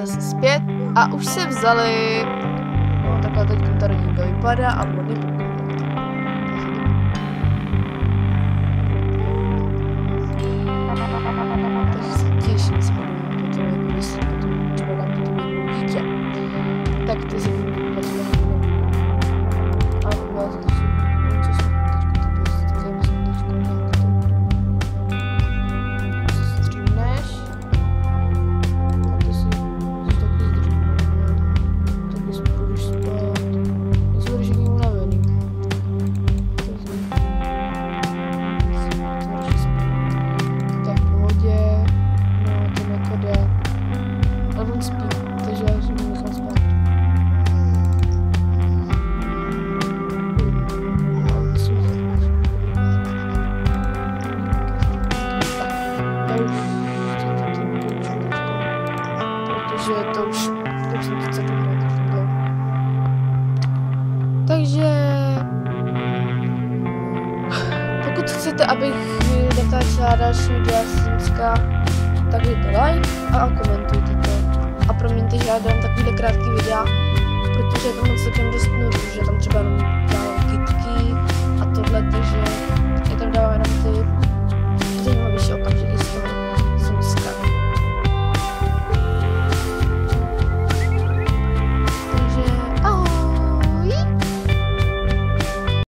zase zpět a už se vzali. No takhle teď ta rodinka vypadá a vody. Takže se těším s hodou, protože jako jestli potom třeba dám to jednou dítě. Tak ty se budu koupat na chvíli. A udělat to jsou něco smutnečko, to bylo zajímavé smutnečko, nějak to střímneš. A ty si taky zdržíme, taky si půjdeš spát. Nejsou držení unavený. Tak v pohodě, no ten jako jde. Ale on spí, takže já si mu nechám spát. Protože to už jsem to celý hrát. Takže pokud chcete, abych natáčela další videa z Simska, tak dejte like a komentujte to. A promiňte, že já dám takovýhle krátký videa, protože je tam celkem dost nudu, že tam třeba jenom dělám kytky a tohle, takže